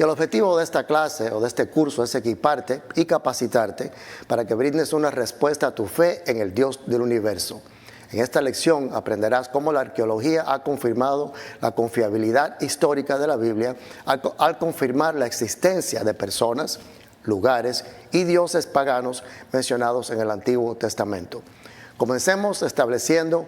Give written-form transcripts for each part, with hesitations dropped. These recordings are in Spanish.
Y el objetivo de esta clase o de este curso es equiparte y capacitarte para que brindes una respuesta a tu fe en el Dios del universo. En esta lección aprenderás cómo la arqueología ha confirmado la confiabilidad histórica de la Biblia al confirmar la existencia de personas, lugares y dioses paganos mencionados en el Antiguo Testamento. Comencemos estableciendo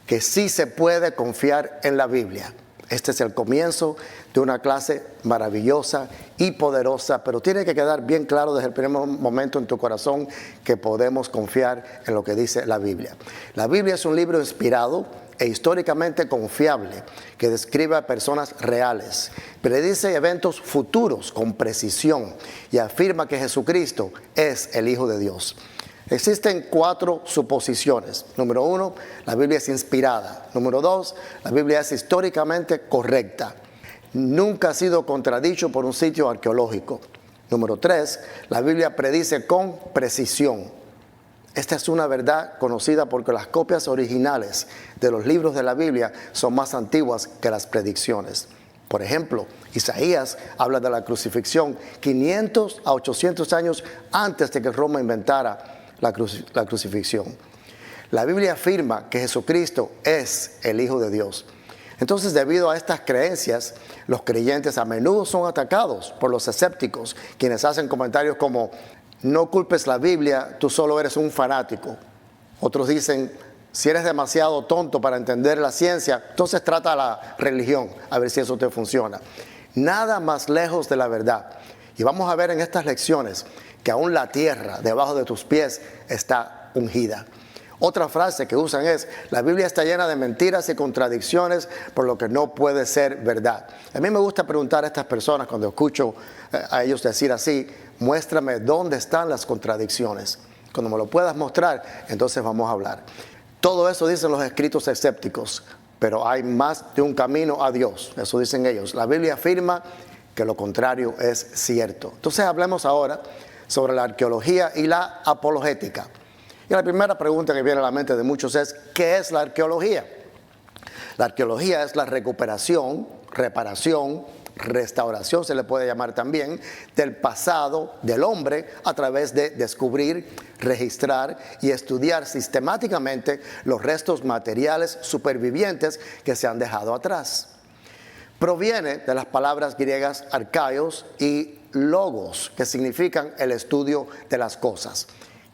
que sí se puede confiar en la Biblia. Este es el comienzo de una clase maravillosa y poderosa, pero tiene que quedar bien claro desde el primer momento en tu corazón que podemos confiar en lo que dice la Biblia. La Biblia es un libro inspirado e históricamente confiable que describe a personas reales, predice eventos futuros con precisión y afirma que Jesucristo es el Hijo de Dios. Existen 4 suposiciones. Número 1, la Biblia es inspirada. Número 2, la Biblia es históricamente correcta. Nunca ha sido contradicho por un sitio arqueológico. Número 3, la Biblia predice con precisión. Esta es una verdad conocida porque las copias originales de los libros de la Biblia son más antiguas que las predicciones. Por ejemplo, Isaías habla de la crucifixión 500 a 800 años antes de que Roma inventara la crucifixión. La Biblia afirma que Jesucristo es el Hijo de Dios. Entonces, debido a estas creencias, los creyentes a menudo son atacados por los escépticos, quienes hacen comentarios como: no culpes la Biblia, tú solo eres un fanático. Otros dicen: si eres demasiado tonto para entender la ciencia, entonces trata la religión, a ver si eso te funciona. Nada más lejos de la verdad. Y vamos a ver en estas lecciones que aún la tierra debajo de tus pies está ungida. Otra frase que usan es: la Biblia está llena de mentiras y contradicciones, por lo que no puede ser verdad. A mí me gusta preguntar a estas personas cuando escucho a ellos decir así: muéstrame dónde están las contradicciones. Cuando me lo puedas mostrar, entonces vamos a hablar. Todo eso dicen los escritos escépticos, pero hay más de un camino a Dios. Eso dicen ellos. La Biblia afirma que lo contrario es cierto. Entonces hablemos ahora sobre la arqueología y la apologética. Y la primera pregunta que viene a la mente de muchos es: ¿qué es la arqueología? La arqueología es la recuperación, reparación, restauración, se le puede llamar también, del pasado del hombre a través de descubrir, registrar y estudiar sistemáticamente los restos materiales supervivientes que se han dejado atrás. Proviene de las palabras griegas arcaios y logos, que significan el estudio de las cosas.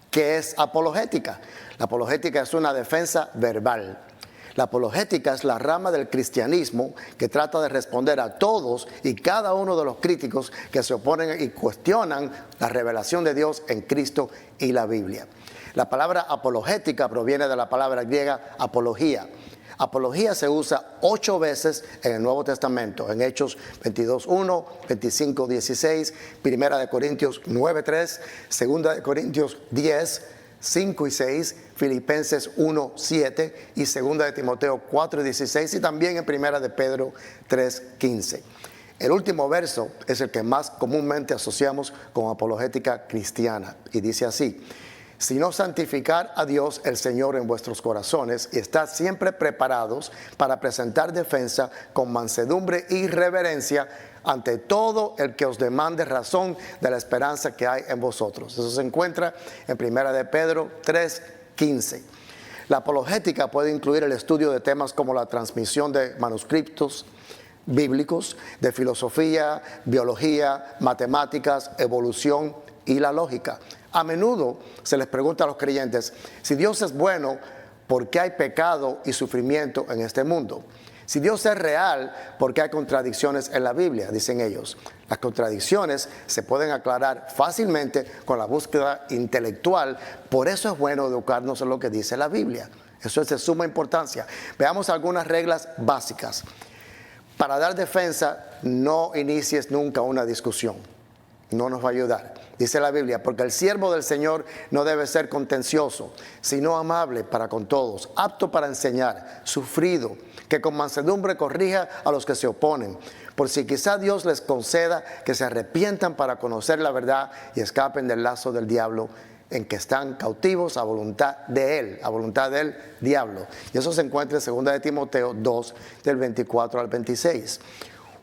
¿Qué es apologética? La apologética es una defensa verbal. La apologética es la rama del cristianismo que trata de responder a todos y cada uno de los críticos que se oponen y cuestionan la revelación de Dios en Cristo y la Biblia. La palabra apologética proviene de la palabra griega apología. Apología se usa 8 veces en el Nuevo Testamento, en Hechos 22:1, 25:16, 1 Corintios 9:3, 2 Corintios 10, 5 y 6, Filipenses 1:7 y 2 Timoteo 4:16 y también en 1 Pedro 3:15. El último verso es el que más comúnmente asociamos con apologética cristiana y dice así: sino santificar a Dios el Señor en vuestros corazones y estar siempre preparados para presentar defensa con mansedumbre y reverencia ante todo el que os demande razón de la esperanza que hay en vosotros. Eso se encuentra en 1 Pedro 3:15. La apologética puede incluir el estudio de temas como la transmisión de manuscritos bíblicos, de filosofía, biología, matemáticas, evolución y la lógica. A menudo se les pregunta a los creyentes: si Dios es bueno, ¿por qué hay pecado y sufrimiento en este mundo? Si Dios es real, ¿por qué hay contradicciones en la Biblia? Dicen ellos. Las contradicciones se pueden aclarar fácilmente con la búsqueda intelectual. Por eso es bueno educarnos en lo que dice la Biblia. Eso es de suma importancia. Veamos algunas reglas básicas. Para dar defensa, no inicies nunca una discusión. No nos va a ayudar. Dice la Biblia: porque el siervo del Señor no debe ser contencioso, sino amable para con todos, apto para enseñar, sufrido, que con mansedumbre corrija a los que se oponen, por si quizá Dios les conceda que se arrepientan para conocer la verdad y escapen del lazo del diablo, en que están cautivos a voluntad de él, a voluntad del diablo. Y eso se encuentra en 2 Timoteo 2, del 24 al 26.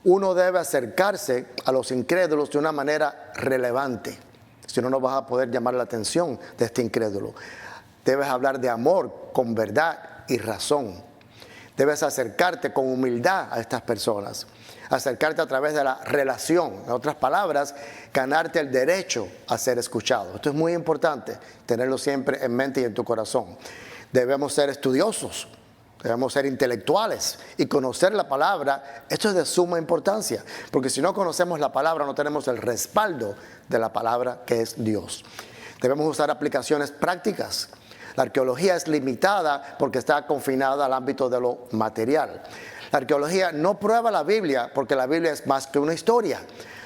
Uno debe acercarse a los incrédulos de una manera relevante. Si no, no vas a poder llamar la atención de este incrédulo. Debes hablar de amor con verdad y razón. Debes acercarte con humildad a estas personas. Acercarte a través de la relación. En otras palabras, ganarte el derecho a ser escuchado. Esto es muy importante, tenerlo siempre en mente y en tu corazón. Debemos ser estudiosos. Debemos ser intelectuales y conocer la palabra. Esto es de suma importancia, porque si no conocemos la palabra no tenemos el respaldo de la palabra que es Dios. Debemos usar aplicaciones prácticas. La arqueología es limitada porque está confinada al ámbito de lo material. La arqueología no prueba la Biblia porque la Biblia es más que una historia.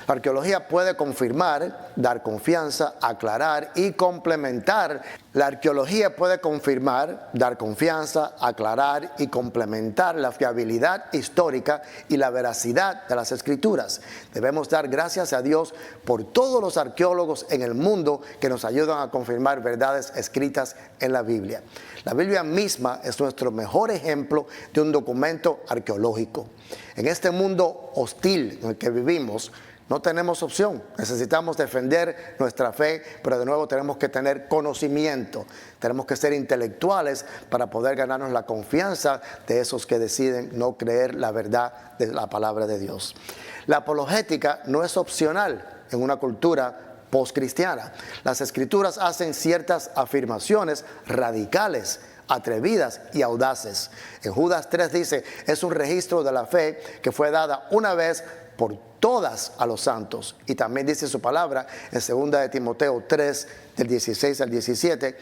La arqueología puede confirmar, dar confianza, aclarar y complementar. La arqueología puede confirmar, dar confianza, aclarar y complementar la fiabilidad histórica y la veracidad de las Escrituras. Debemos dar gracias a Dios por todos los arqueólogos en el mundo que nos ayudan a confirmar verdades escritas en la Biblia. La Biblia misma es nuestro mejor ejemplo de un documento arqueológico. En este mundo hostil en el que vivimos, no tenemos opción, necesitamos defender nuestra fe, pero de nuevo tenemos que tener conocimiento, tenemos que ser intelectuales para poder ganarnos la confianza de esos que deciden no creer la verdad de la palabra de Dios. La apologética no es opcional en una cultura postcristiana. Las Escrituras hacen ciertas afirmaciones radicales, atrevidas y audaces. En Judas 3 dice, es un registro de la fe que fue dada una vez por todas a los santos. Y también dice su palabra en 2 de Timoteo 3, del 16 al 17,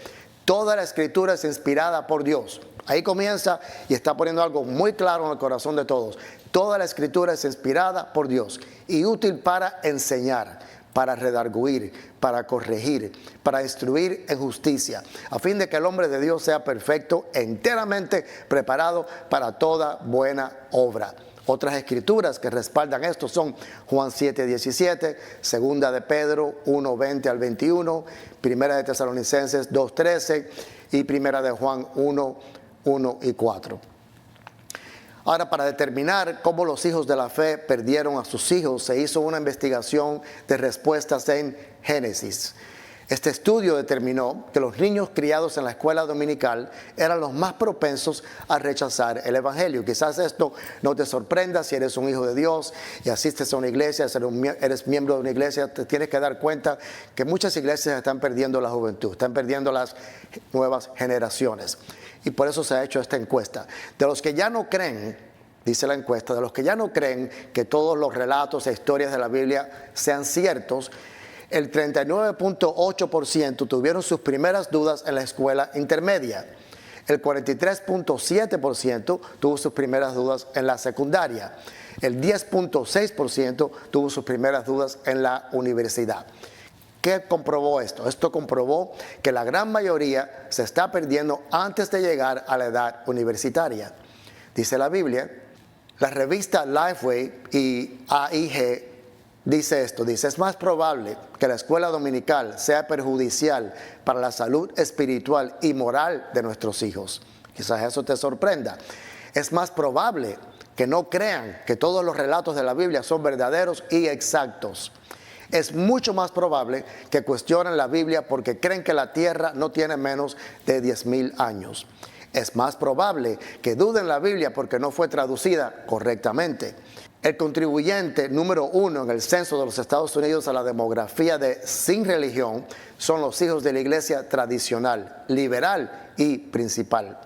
toda la Escritura es inspirada por Dios. Ahí comienza y está poniendo algo muy claro en el corazón de todos. Toda la Escritura es inspirada por Dios y útil para enseñar, para redarguir, para corregir, para instruir en justicia, a fin de que el hombre de Dios sea perfecto, enteramente preparado para toda buena obra. Otras escrituras que respaldan esto son Juan 7:17, Segunda de Pedro 1:20 al 21, Primera de Tesalonicenses 2:13 y Primera de Juan 1:1 y 4. Ahora, para determinar cómo los hijos de la fe perdieron a sus hijos, se hizo una investigación de respuestas en Génesis. Este estudio determinó que los niños criados en la escuela dominical eran los más propensos a rechazar el evangelio. Quizás esto no te sorprenda si eres un hijo de Dios y asistes a una iglesia, eres miembro de una iglesia, te tienes que dar cuenta que muchas iglesias están perdiendo la juventud, están perdiendo las nuevas generaciones. Y por eso se ha hecho esta encuesta. De los que ya no creen, dice la encuesta, de los que ya no creen que todos los relatos e historias de la Biblia sean ciertos, el 39.8% tuvieron sus primeras dudas en la escuela intermedia. El 43.7% tuvo sus primeras dudas en la secundaria. El 10.6% tuvo sus primeras dudas en la universidad. ¿Qué comprobó esto? Esto comprobó que la gran mayoría se está perdiendo antes de llegar a la edad universitaria. Dice la Biblia, la revista Lifeway y AIG dice esto, dice, es más probable que la escuela dominical sea perjudicial para la salud espiritual y moral de nuestros hijos. Quizás eso te sorprenda. Es más probable que no crean que todos los relatos de la Biblia son verdaderos y exactos. Es mucho más probable que cuestionen la Biblia porque creen que la tierra no tiene menos de 10,000 años. Es más probable que duden la Biblia porque no fue traducida correctamente. El contribuyente número 1 en el censo de los Estados Unidos a la demografía de sin religión son los hijos de la iglesia tradicional, liberal y principal.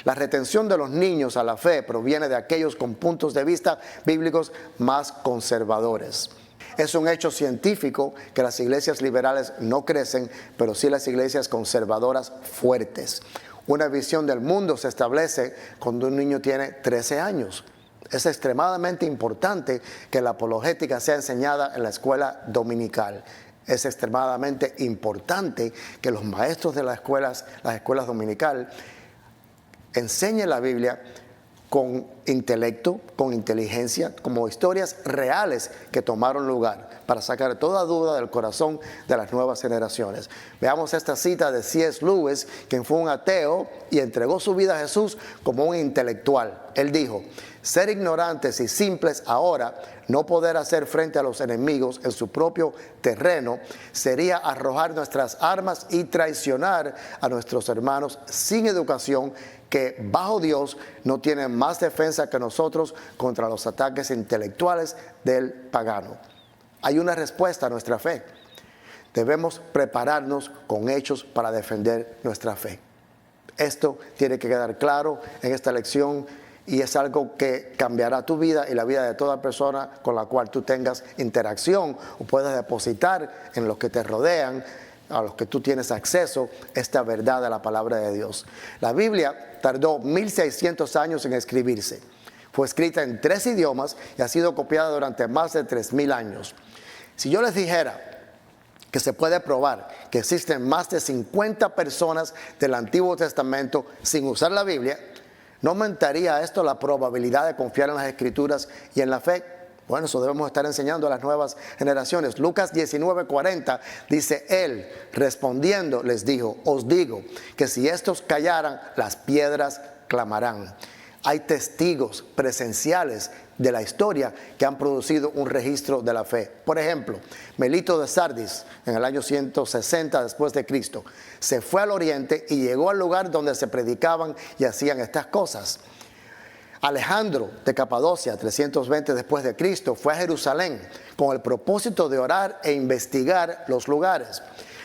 La retención de los niños a la fe proviene de aquellos con puntos de vista bíblicos más conservadores. Es un hecho científico que las iglesias liberales no crecen, pero sí las iglesias conservadoras fuertes. Una visión del mundo se establece cuando un niño tiene 13 años. Es extremadamente importante que la apologética sea enseñada en la escuela dominical. Es extremadamente importante que los maestros de las escuelas dominicales enseñen la Biblia con intelecto, con inteligencia, como historias reales que tomaron lugar para sacar toda duda del corazón de las nuevas generaciones. Veamos esta cita de C.S. Lewis, quien fue un ateo y entregó su vida a Jesús como un intelectual. Él dijo: ser ignorantes y simples ahora, no poder hacer frente a los enemigos en su propio terreno, sería arrojar nuestras armas y traicionar a nuestros hermanos sin educación, que bajo Dios no tienen más defensa que nosotros contra los ataques intelectuales del pagano. Hay una respuesta a nuestra fe. Debemos prepararnos con hechos para defender nuestra fe. Esto tiene que quedar claro en esta lección, y es algo que cambiará tu vida y la vida de toda persona con la cual tú tengas interacción o puedas depositar en los que te rodean, a los que tú tienes acceso, esta verdad de la palabra de Dios. La Biblia tardó 1600 años en escribirse. Fue escrita en 3 idiomas y ha sido copiada durante más de 3000 años. Si yo les dijera que se puede probar que existen más de 50 personas del Antiguo Testamento sin usar la Biblia, ¿no aumentaría esto la probabilidad de confiar en las Escrituras y en la fe? Bueno, eso debemos estar enseñando a las nuevas generaciones. Lucas 19:40 dice: Él respondiendo les dijo: os digo que si estos callaran, las piedras clamarán. Hay testigos presenciales de la historia que han producido un registro de la fe. Por ejemplo, Melito de Sardis, en el año 160 después de Cristo, se fue al oriente y llegó al lugar donde se predicaban y hacían estas cosas. Alejandro de Capadocia, 320 después de Cristo, fue a Jerusalén con el propósito de orar e investigar los lugares.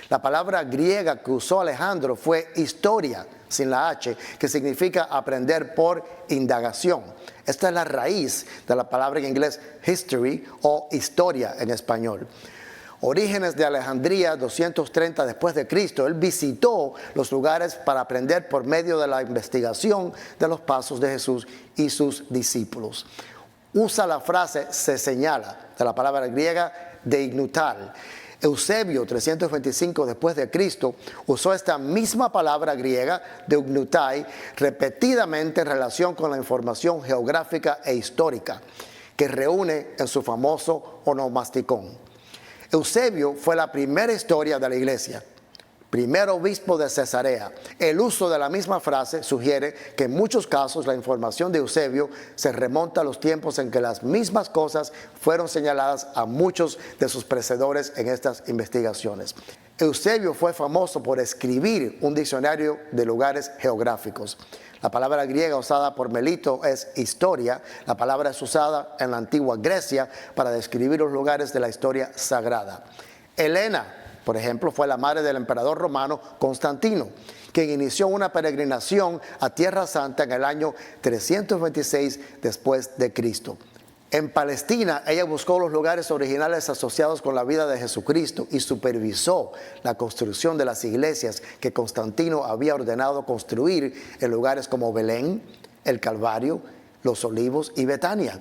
La palabra griega que usó Alejandro fue historia, sin la H, que significa aprender por indagación. Esta es la raíz de la palabra en inglés history o historia en español. Orígenes de Alejandría, 230 después de Cristo, él visitó los lugares para aprender por medio de la investigación de los pasos de Jesús y sus discípulos. Usa la frase se señala, de la palabra griega deignutal. Eusebio, 325 después de Cristo, usó esta misma palabra griega, deignutai, repetidamente en relación con la información geográfica e histórica, que reúne en su famoso onomasticón. Eusebio fue la primera historia de la iglesia, primer obispo de Cesarea. El uso de la misma frase sugiere que en muchos casos la información de Eusebio se remonta a los tiempos en que las mismas cosas fueron señaladas a muchos de sus precedores en estas investigaciones. Eusebio fue famoso por escribir un diccionario de lugares geográficos. La palabra griega usada por Melito es historia. La palabra es usada en la antigua Grecia para describir los lugares de la historia sagrada. Helena, por ejemplo, fue la madre del emperador romano Constantino, quien inició una peregrinación a Tierra Santa en el año 326 después de Cristo. En Palestina, ella buscó los lugares originales asociados con la vida de Jesucristo y supervisó la construcción de las iglesias que Constantino había ordenado construir en lugares como Belén, el Calvario, los Olivos y Betania.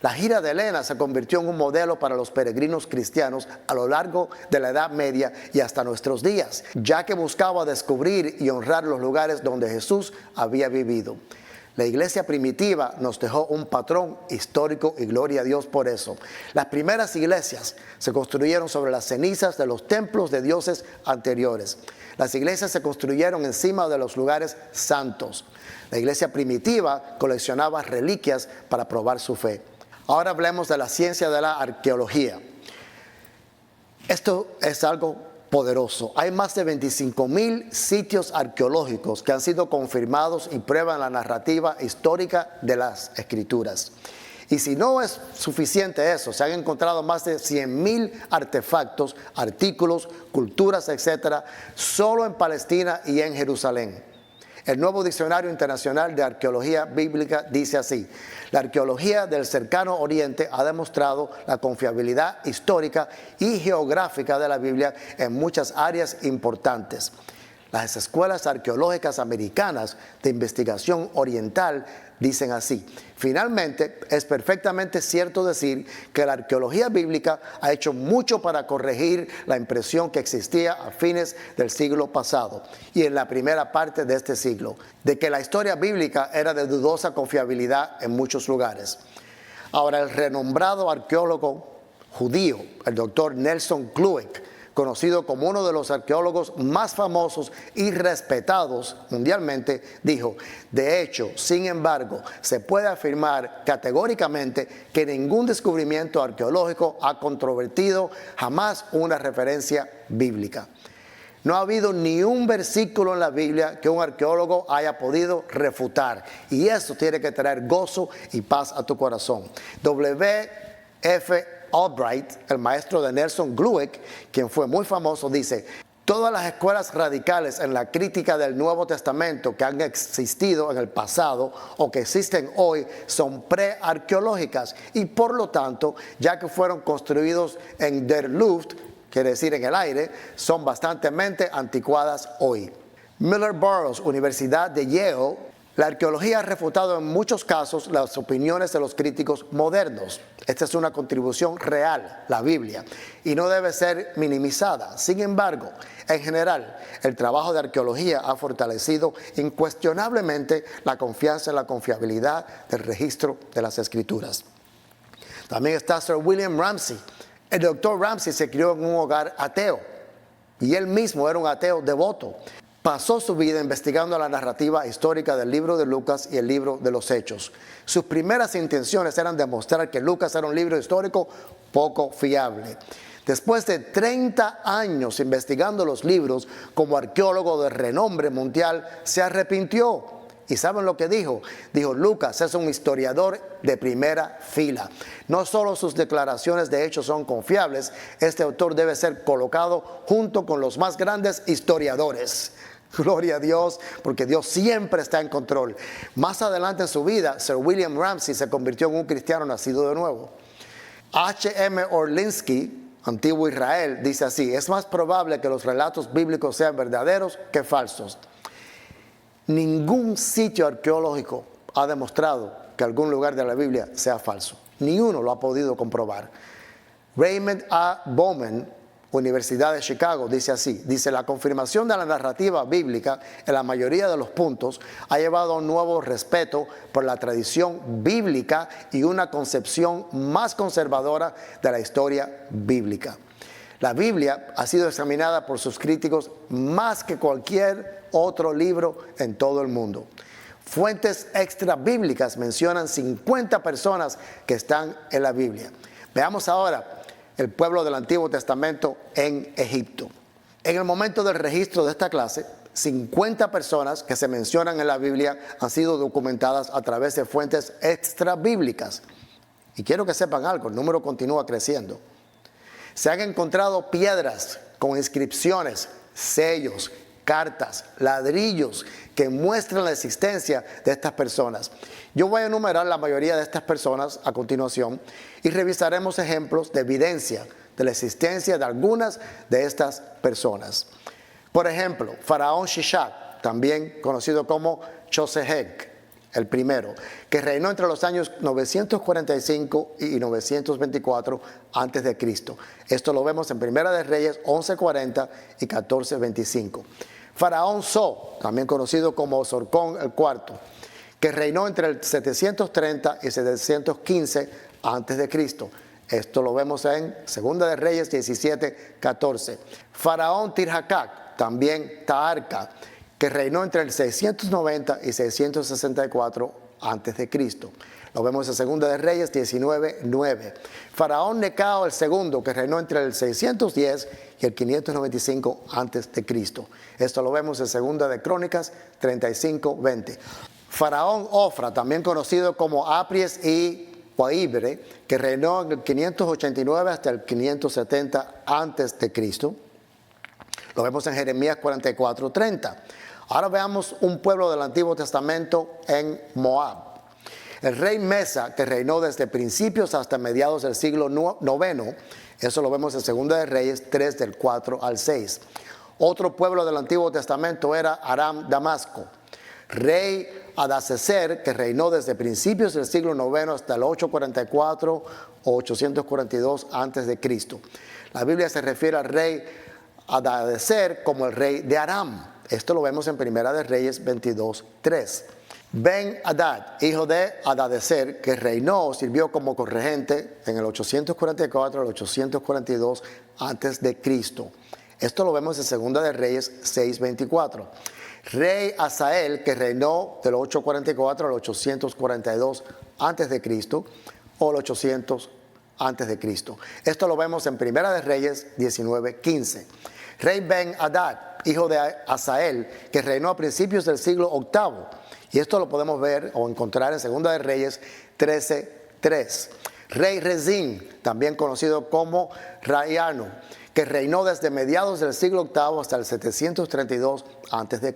La gira de Helena se convirtió en un modelo para los peregrinos cristianos a lo largo de la Edad Media y hasta nuestros días, ya que buscaba descubrir y honrar los lugares donde Jesús había vivido. La iglesia primitiva nos dejó un patrón histórico y gloria a Dios por eso. Las primeras iglesias se construyeron sobre las cenizas de los templos de dioses anteriores. Las iglesias se construyeron encima de los lugares santos. La iglesia primitiva coleccionaba reliquias para probar su fe. Ahora hablemos de la ciencia de la arqueología. Esto es algo poderoso. Hay más de 25,000 sitios arqueológicos que han sido confirmados y prueban la narrativa histórica de las Escrituras. Y si no es suficiente eso, se han encontrado más de 100,000 artefactos, artículos, culturas, etcétera, solo en Palestina y en Jerusalén. El nuevo Diccionario Internacional de Arqueología Bíblica dice así: la arqueología del cercano oriente ha demostrado la confiabilidad histórica y geográfica de la Biblia en muchas áreas importantes. Las escuelas arqueológicas americanas de investigación oriental dicen así: finalmente, es perfectamente cierto decir que la arqueología bíblica ha hecho mucho para corregir la impresión que existía a fines del siglo pasado y en la primera parte de este siglo, de que la historia bíblica era de dudosa confiabilidad en muchos lugares. Ahora, el renombrado arqueólogo judío, el doctor Nelson Glueck, conocido como uno de los arqueólogos más famosos y respetados mundialmente, dijo: de hecho, sin embargo, se puede afirmar categóricamente que ningún descubrimiento arqueológico ha controvertido jamás una referencia bíblica. No ha habido ni un versículo en la Biblia que un arqueólogo haya podido refutar, y eso tiene que traer gozo y paz a tu corazón. W.F. Albright, el maestro de Nelson Glueck, quien fue muy famoso, dice: todas las escuelas radicales en la crítica del Nuevo Testamento que han existido en el pasado o que existen hoy son prearqueológicas y por lo tanto, ya que fueron construidos en der Luft, quiere decir en el aire, son bastante anticuadas hoy. Miller Burroughs, Universidad de Yale: la arqueología ha refutado en muchos casos las opiniones de los críticos modernos. Esta es una contribución real, la Biblia, y no debe ser minimizada. Sin embargo, en general, el trabajo de arqueología ha fortalecido incuestionablemente la confianza en la confiabilidad del registro de las Escrituras. También está Sir William Ramsay. El doctor Ramsay se crió en un hogar ateo y él mismo era un ateo devoto. Pasó su vida investigando la narrativa histórica del libro de Lucas y el libro de los Hechos. Sus primeras intenciones eran demostrar que Lucas era un libro histórico poco fiable. Después de 30 años investigando los libros, como arqueólogo de renombre mundial, se arrepintió. ¿Y saben lo que dijo? Dijo: Lucas es un historiador de primera fila. No solo sus declaraciones de hechos son confiables, este autor debe ser colocado junto con los más grandes historiadores. Gloria a Dios, porque Dios siempre está en control. Más adelante en su vida, Sir William Ramsay se convirtió en un cristiano nacido de nuevo. H.M. Orlinsky, antiguo Israel, dice así: es más probable que los relatos bíblicos sean verdaderos que falsos. Ningún sitio arqueológico ha demostrado que algún lugar de la Biblia sea falso. Ni uno lo ha podido comprobar. Raymond A. Bowman, Universidad de Chicago, dice así: dice, la confirmación de la narrativa bíblica en la mayoría de los puntos ha llevado a un nuevo respeto por la tradición bíblica y una concepción más conservadora de la historia bíblica. La Biblia ha sido examinada por sus críticos más que cualquier otro libro en todo el mundo. Fuentes extra bíblicas mencionan 50 personas que están en la Biblia. Veamos ahora el pueblo del Antiguo Testamento en Egipto. En el momento del registro de esta clase, 50 personas que se mencionan en la Biblia han sido documentadas a través de fuentes extra bíblicas. Y quiero que sepan algo: el número continúa creciendo. Se han encontrado piedras con inscripciones, sellos, cartas, ladrillos que muestran la existencia de estas personas. Yo voy a enumerar la mayoría de estas personas a continuación y revisaremos ejemplos de evidencia de la existencia de algunas de estas personas. Por ejemplo, Faraón Shishak, también conocido como Chosehek, el primero, que reinó entre los años 945 y 924 a.C. Esto lo vemos en Primera de Reyes 11:40 y 14:25. Faraón So, también conocido como Sorcón el cuarto, que reinó entre el 730 y 715 a.C. Esto lo vemos en Segunda de Reyes 17:14. Faraón Tirhakak, también Taharka, que reinó entre el 690 y 664 a.C. Lo vemos en Segunda de Reyes 19:9. Faraón Necao el segundo, que reinó entre el 610 y el 595 a.C. Esto lo vemos en Segunda de Crónicas 35:20. Faraón Ofra, también conocido como Apries y Guaibre, que reinó en el 589 hasta el 570 a.C. Lo vemos en Jeremías 44:30. Ahora veamos un pueblo del Antiguo Testamento en Moab. El rey Mesa, que reinó desde principios hasta mediados del siglo IX, eso lo vemos en Segunda de Reyes 3 del 4 al 6. Otro pueblo del Antiguo Testamento era Aram Damasco. Rey Adacecer, que reinó desde principios del siglo IX hasta el 844 o 842 a.C. La Biblia se refiere al rey Adacecer como el rey de Aram. Esto lo vemos en Primera de Reyes 22:3. Ben-Hadad, hijo de Adadecer, que reinó, sirvió como corregente en el 844 al 842 a.C. Esto lo vemos en Segunda de Reyes 6:24. Rey Asael, que reinó del 844 al 842 a.C. o el 800 a.C. Esto lo vemos en Primera de Reyes 19:15. Rey Ben-Hadad, hijo de Asael, que reinó a principios del siglo VIII. Y esto lo podemos ver o encontrar en Segunda de Reyes 13:3. Rey Rezín, también conocido como Raiano, que reinó desde mediados del siglo VIII hasta el 732 a.C.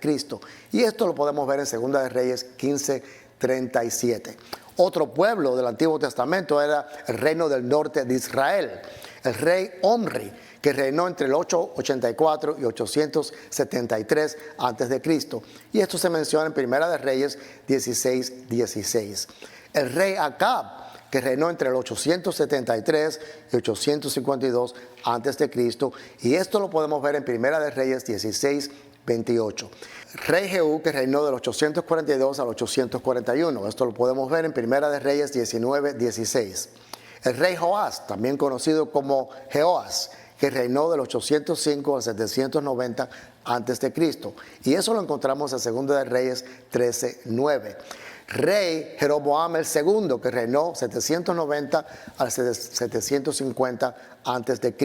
Y esto lo podemos ver en Segunda de Reyes 15:37. Otro pueblo del Antiguo Testamento era el reino del norte de Israel, el rey Omri, que reinó entre el 884 y 873 a.C. Y esto se menciona en Primera de Reyes 16:16. El rey Acab, que reinó entre el 873 y 852 a.C. Y esto lo podemos ver en Primera de Reyes 16:28. Rey Jehú, que reinó del 842 al 841. Esto lo podemos ver en Primera de Reyes 19:16. El rey Joás, también conocido como Jehoas, que reinó del 805 al 790 a.C. Y eso lo encontramos en Segunda de Reyes 13:9. Rey Jeroboam el segundo, que reinó 790 al 750 a.C.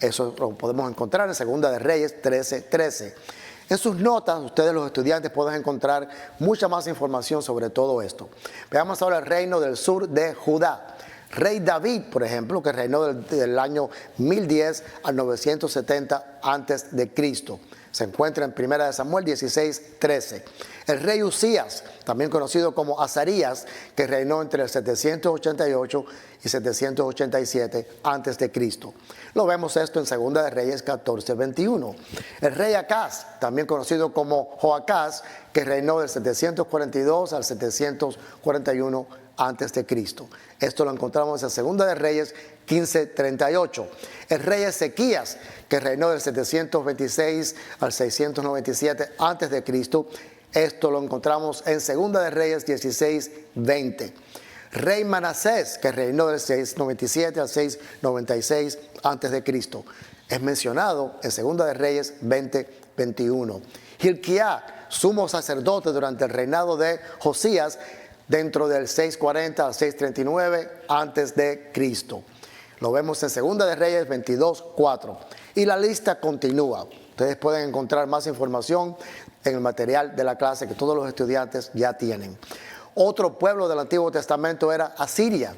Eso lo podemos encontrar en Segunda de Reyes 13:13. En sus notas, ustedes los estudiantes pueden encontrar mucha más información sobre todo esto. Veamos ahora el reino del sur de Judá. Rey David, por ejemplo, que reinó del año 1010 al 970 a.C. Se encuentra en 1 Samuel 16:13. El rey Usías, también conocido como Azarías, que reinó entre el 788 y 787 a.C. Lo vemos esto en 2 de Reyes 14:21. El rey Acaz, también conocido como Joacás, que reinó del 742 al 741 a.C. Esto lo encontramos en 2 de Reyes 15:38. El rey Ezequías, que reinó del 726 al 697 a.C. Esto lo encontramos en 2 de Reyes 16:20. Rey Manasés, que reinó del 697 al 696 a.C. Es mencionado en 2 de Reyes 20:21. Hilquiá, sumo sacerdote durante el reinado de Josías, dentro del 640 al 639 a.C. Lo vemos en 2 de Reyes 22:4. Y la lista continúa. Ustedes pueden encontrar más información en el material de la clase que todos los estudiantes ya tienen. Otro pueblo del Antiguo Testamento era Asiria.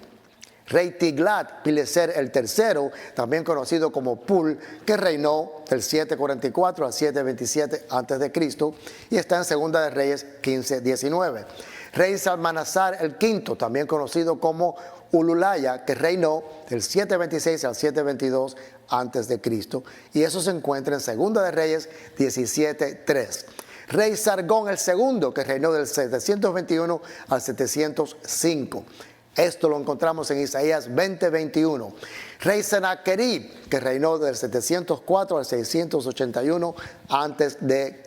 Rey Tiglat-Pileser el tercero, también conocido como Pul, que reinó del 744 al 727 a.C. y está en 2 de Reyes 15:19. Rey Salmanasar el quinto, también conocido como Ululaya, que reinó del 726 al 722 a.C. y eso se encuentra en 2 de Reyes 17:3. Rey Sargón el segundo, que reinó del 721 al 705. Esto lo encontramos en Isaías 20:21. Rey Sennacherib, que reinó del 704 al 681 a.C.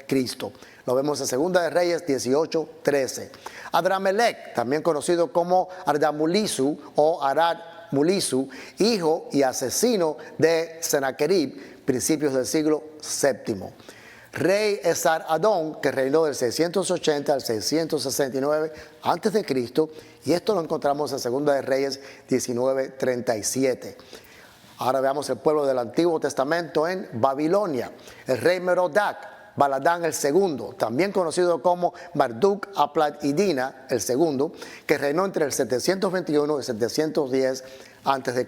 Lo vemos en 2 de Reyes 18:13. Adramelech, también conocido como Ardamulisu o Arad Mulisu, hijo y asesino de Sennacherib, principios del siglo VII. Rey Esar-Adón, que reinó del 680 al 669 a.C. y esto lo encontramos en 2 de Reyes 19:37. Ahora veamos el pueblo del Antiguo Testamento en Babilonia. El rey Merodach Baladán el segundo, también conocido como Marduk Aplat-Idina el segundo, que reinó entre el 721 y 710 a.C.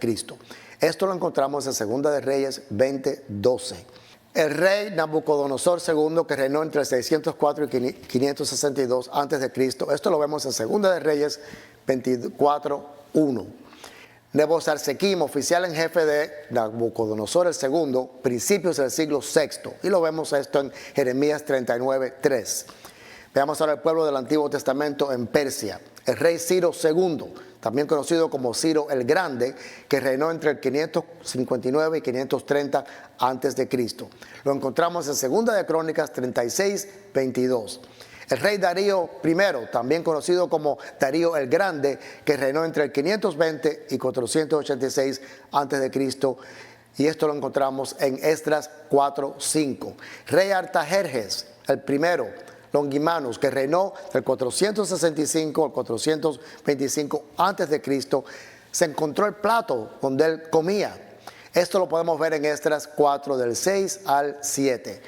Esto lo encontramos en 2 de Reyes 20:12. El rey Nabucodonosor II, que reinó entre el 604 y 562 a.C. Esto lo vemos en 2 de Reyes 24:1. Nebosarsequim, oficial en jefe de Nabucodonosor el II, principios del siglo VI. Y lo vemos esto en Jeremías 39:3. Veamos ahora el pueblo del Antiguo Testamento en Persia. El rey Ciro II, también conocido como Ciro el Grande, que reinó entre el 559 y 530 a.C. Lo encontramos en 2 de Crónicas 36:22. El rey Darío I, también conocido como Darío el Grande, que reinó entre el 520 y 486 a.C. Y esto lo encontramos en Esdras 4:5. Rey Artajerjes, el primero, Longimanus, que reinó del 465 al 425 a.C., se encontró el plato donde él comía. Esto lo podemos ver en Esdras 4, del 6 al 7.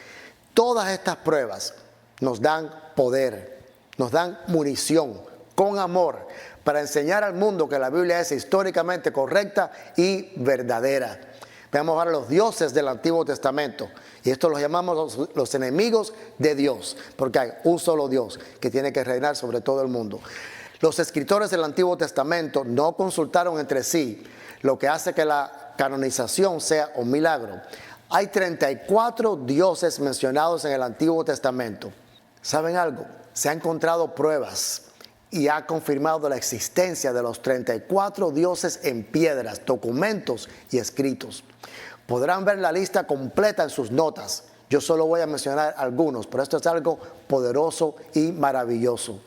Todas estas pruebas nos dan poder, nos dan munición, con amor, para enseñar al mundo que la Biblia es históricamente correcta y verdadera. Veamos ahora los dioses del Antiguo Testamento. Y esto los llamamos los enemigos de Dios, porque hay un solo Dios que tiene que reinar sobre todo el mundo. Los escritores del Antiguo Testamento no consultaron entre sí, lo que hace que la canonización sea un milagro. Hay 34 dioses mencionados en el Antiguo Testamento. ¿Saben algo? Se han encontrado pruebas y ha confirmado la existencia de los 34 dioses en piedras, documentos y escritos. Podrán ver la lista completa en sus notas. Yo solo voy a mencionar algunos, pero esto es algo poderoso y maravilloso.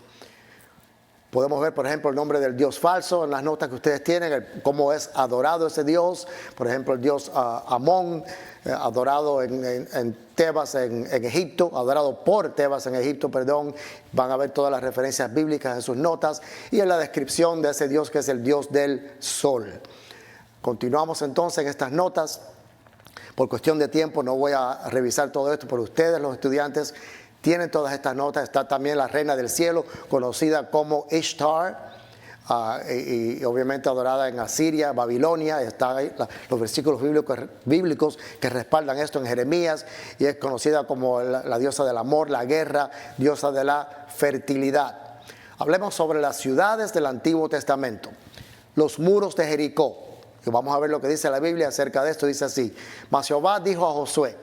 Podemos ver, por ejemplo, el nombre del dios falso en las notas que ustedes tienen, cómo es adorado ese dios. Por ejemplo, el dios Amón, adorado en Tebas en Egipto, adorado por Tebas en Egipto, perdón. Van a ver todas las referencias bíblicas en sus notas y en la descripción de ese dios que es el dios del sol. Continuamos entonces en estas notas. Por cuestión de tiempo no voy a revisar todo esto, pero ustedes, los estudiantes, tienen todas estas notas. Está también la reina del cielo, conocida como Ishtar, y obviamente adorada en Asiria, Babilonia. Están ahí los versículos bíblicos que respaldan esto en Jeremías, y es conocida como la diosa del amor, la guerra, diosa de la fertilidad. Hablemos sobre las ciudades del Antiguo Testamento. Los muros de Jericó. Y vamos a ver lo que dice la Biblia acerca de esto. Dice así: Mas Jehová dijo a Josué: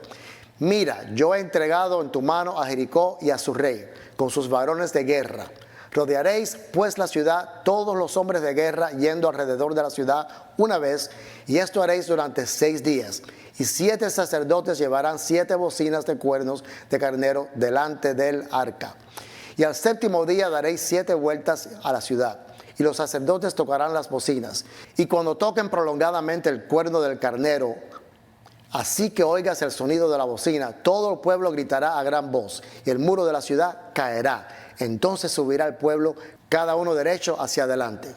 Mira, yo he entregado en tu mano a Jericó y a su rey, con sus varones de guerra. Rodearéis pues la ciudad, todos los hombres de guerra, yendo alrededor de la ciudad una vez, y esto haréis durante 6 días. Y 7 sacerdotes llevarán 7 bocinas de cuernos de carnero delante del arca. Y al 7º día daréis 7 vueltas a la ciudad, y los sacerdotes tocarán las bocinas. Y cuando toquen prolongadamente el cuerno del carnero, así que oigas el sonido de la bocina, todo el pueblo gritará a gran voz, y el muro de la ciudad caerá. Entonces subirá el pueblo, cada uno derecho hacia adelante.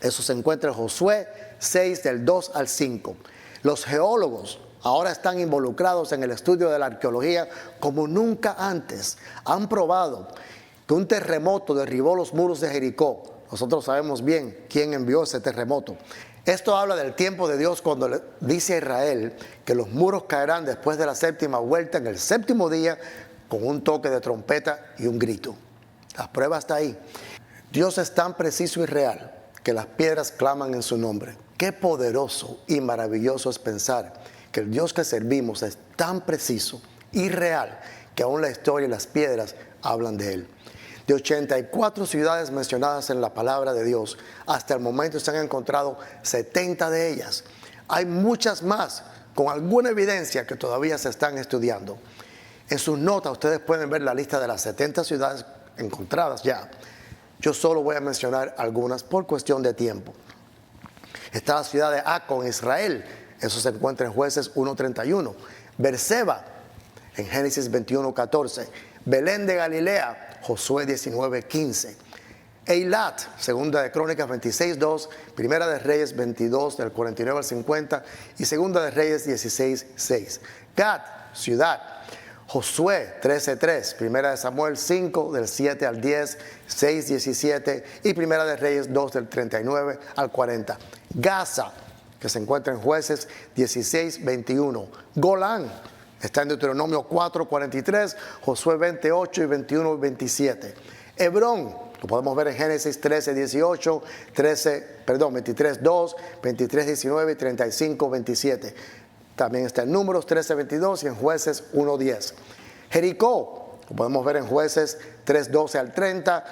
Eso se encuentra en Josué 6, del 2 al 5. Los geólogos ahora están involucrados en el estudio de la arqueología como nunca antes. Han probado que un terremoto derribó los muros de Jericó. Nosotros sabemos bien quién envió ese terremoto. Esto habla del tiempo de Dios cuando le dice a Israel que los muros caerán después de la 7ª vuelta en el 7º día, con un toque de trompeta y un grito. La prueba está ahí. Dios es tan preciso y real que las piedras claman en su nombre. Qué poderoso y maravilloso es pensar que el Dios que servimos es tan preciso y real que aún la historia y las piedras hablan de él. De 84 ciudades mencionadas en la palabra de Dios, hasta el momento se han encontrado 70 de ellas. Hay muchas más con alguna evidencia que todavía se están estudiando. En sus notas ustedes pueden ver la lista de las 70 ciudades encontradas ya. Yo solo voy a mencionar algunas por cuestión de tiempo. Está la ciudad de Acco en Israel. Eso se encuentra en Jueces 1:31. Berseba en Génesis 21:14. Belén de Galilea, Josué 19:15. Eilat, segunda de Crónicas 26:2, primera de Reyes 22 del 49 al 50 y segunda de Reyes 16:6. Gat, ciudad, Josué 13:3, primera de Samuel 5 del 7 al 10, 6:17 y primera de Reyes 2 del 39 al 40. Gaza, que se encuentra en Jueces 16:21. Golán, está en Deuteronomio 4:43, Josué 28 y 21:27. Hebrón, Lo podemos ver en Génesis 13:18, 23:2, 23:19 y 35:27. También está en Números 13:22 y en Jueces 1:10. Jericó, lo podemos ver en Jueces 3:12 al 30,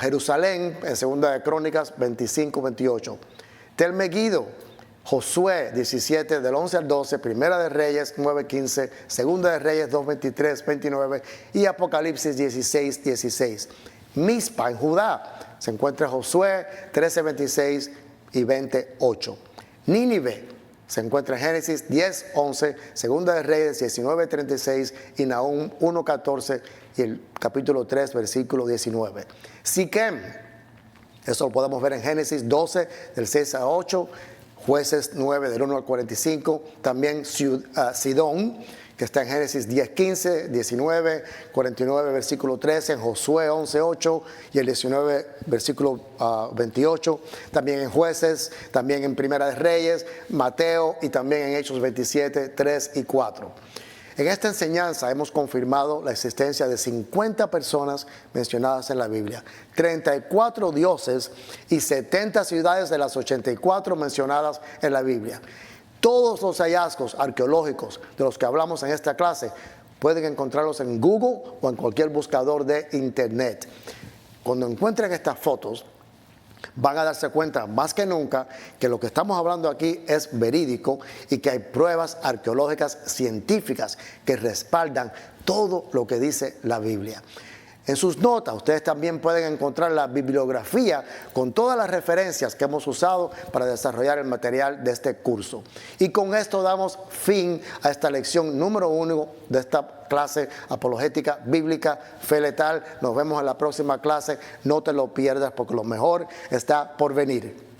Jerusalén en Segunda de Crónicas 25:28. Tel Megiddo, Josué 17 del 11 al 12, Primera de Reyes 9:15, Segunda de Reyes 2:23-29 y Apocalipsis 16:16. Mizpa en Judá se encuentra Josué 13:26 y 20:8. Nínive se encuentra en Génesis 10:11, Segunda de Reyes 19:36 y Nahum 1:14 y el capítulo 3 versículo 19. Siquem, eso lo podemos ver en Génesis 12 del 6 a 8, Jueces 9 del 1 al 45, también Sidón, que está en Génesis 10:15, 19, 49 versículo 13, en Josué 11:8 y el 19 versículo 28, también en Jueces, también en Primera de Reyes, Mateo y también en Hechos 27, 3 y 4. En esta enseñanza hemos confirmado la existencia de 50 personas mencionadas en la Biblia, 34 dioses y 70 ciudades de las 84 mencionadas en la Biblia. Todos los hallazgos arqueológicos de los que hablamos en esta clase pueden encontrarlos en Google o en cualquier buscador de internet. Cuando encuentren estas fotos, van a darse cuenta más que nunca que lo que estamos hablando aquí es verídico y que hay pruebas arqueológicas científicas que respaldan todo lo que dice la Biblia. En sus notas ustedes también pueden encontrar la bibliografía con todas las referencias que hemos usado para desarrollar el material de este curso. Y con esto damos fin a esta lección número 1 de esta clase apologética bíblica fe letal. Nos vemos en la próxima clase. No te lo pierdas porque lo mejor está por venir.